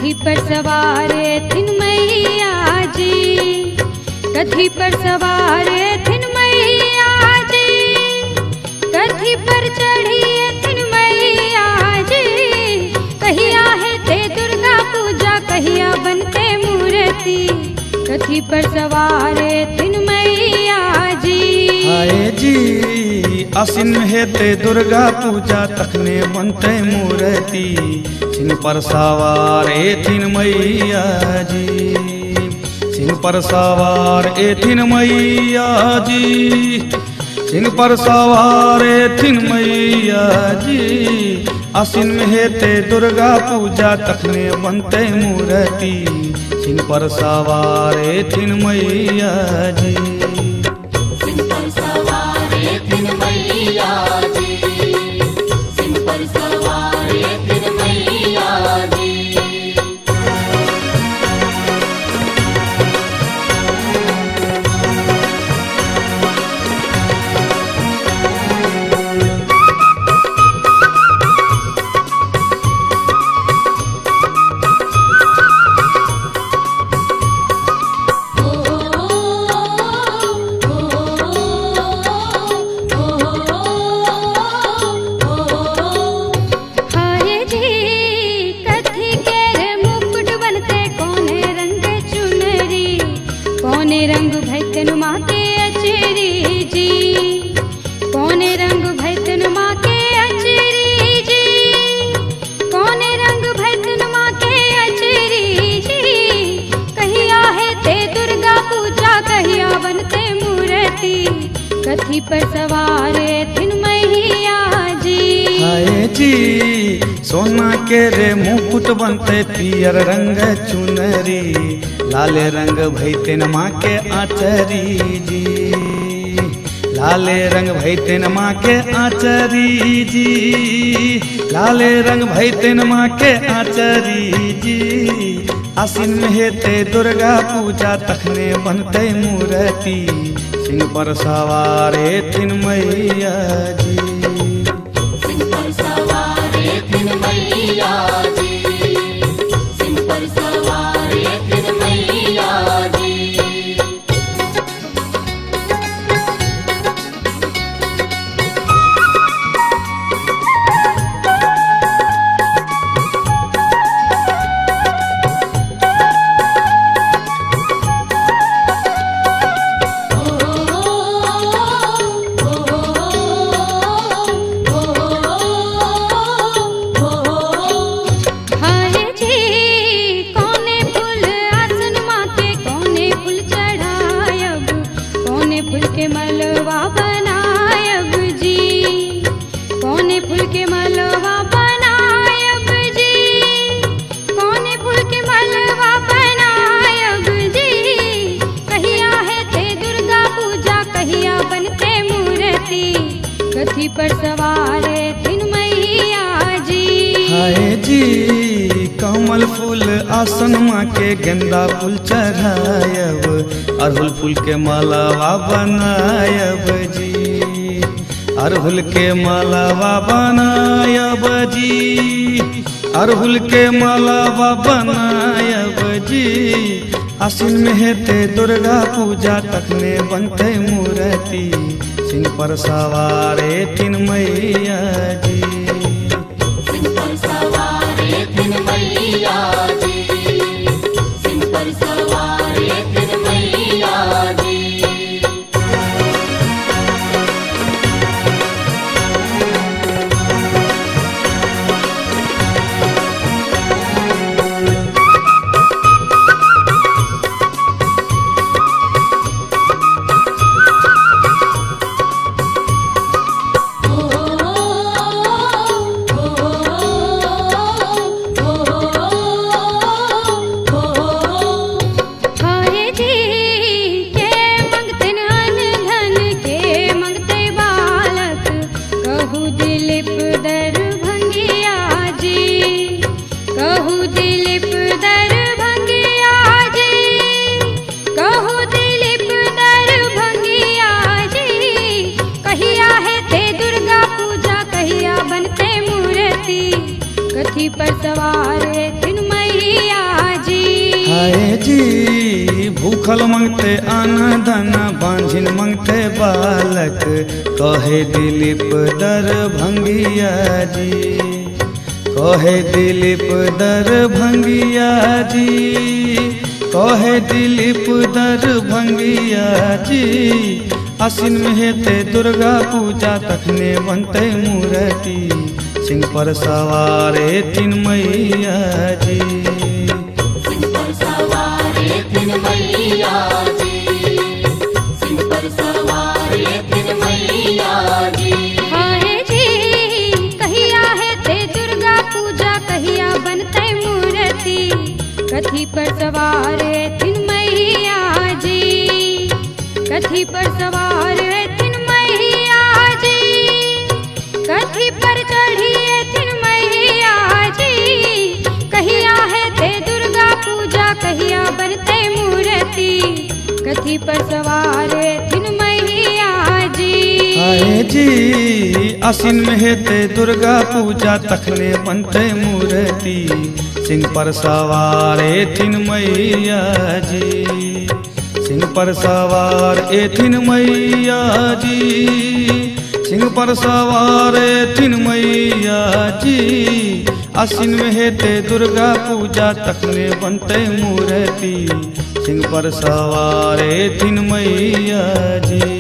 कथी पर सवार थिन मैया जी, कथी पर सवार थिन मैया जी, कथी पर चढ़ी थिन मैया जी। कहिया है ते दुर्गा पूजा, कहिया बनते मूर्ति, कथी पर सवार थिन मैया जी। हाय जी आसिन है ते दुर्गा पूजा, तखने बनते मूर्ति, सिंह पर सवार थिन मैया जी, सिंह पर सवार थिन मैया जी, सिंह पर सवार थिन मैया जी। आसिन में है ते दुर्गा पूजा, तखने बनते मूर्ति, सिंह पर सवार थिन मैया जी। सिंह पर सवार थिन मैया जी, सिंह पर सवार थिन मैया जी। कौने रंग भैतन माँ के अचरी जी, कौने रंग भैतन माँ के अचरी जी, कौने रंग भैतन माँ के अचरी जी। कहिया है ते दुर्गा पूजा, कहिया बनते मूर्ति, कथी पर सवार थिन मैया जी। हाय जी सोना के रे मुकुट बनते, पियर रंग चुनरी, लाले रंग भैतेन माँ के आचरी जी, लाले रंग भैतेन माँ के आचरी जी, लाले रंग भैतेन माँ के आचरी जी। आसिन में है ते दुर्गा पूजा, तखने बनते मूर्ति, सिंह पर सवार थिन मैया जी। सिंह पर सवार थिन मैया जी, सिंह पर सवार थिन मैया जी। मलवा बनायब जी, कौने फूल के मलवा बनायब जी, कौने फूल के मलवा बनायब जी। कहिया है ते दुर्गा पूजा, कहिया बनते मूर्ति, कथी पर सवार थिन मैया जी। हाय जी कमल फूल आसन माँ के, गेंदा फूल चढ़ायब, अड़हुल फूल के मालावा बनायब जी, अड़हुल के मालावा बनायब जी, अड़हुल के मालावा बनायब जी। आसिन में है ते दुर्गा पूजा, तखने बनते मूर्ति, सिंह पर सवार थिन मैया जी। सिंह पर सवार थिन मैया जी, सिंह पर सवार थिन मैया जी। पर सवार थिन मैया भूखल मंगते आना दाना बांझिन मंगते बालक कहे दिलीप दरभंगिया जी, कहे दिलीप दरभंगिया जी, कहे दिलीप दरभंगिया जी। आसिन में हेते दुर्गा पूजा तखने बनते मूर्ति सिंह पर सवारे तीन मैया जी। सिंह पर सवारे तीन मैया जी, सिंह पर सवारे तीन मैया जी। हाय जी कहिया है ते दुर्गा पूजा कहिया बनते मूर्ति कथी पर सवार है तीन मैया जी, कथी पर सवार है तीन मैया जी, कथी पर चढ़ी है तीन मैया जी। कहिया है ते दुर्गा पूजा कहिया बनते मूर्ति कथी पर सवार है तीन मैया जी। आए जी आसिन में हेते दुर्गा पूजा तखने बनते मूर्ति सिंह पर सवारे तीन मैया जी, सिंह पर सवार एथिन मैया जी, सिंह पर सवार एथिन मैया जी। आसिन में हेते दुर्गा पूजा तखने बनते मूर्ति सिंह पर सवार एथिन मैया जी।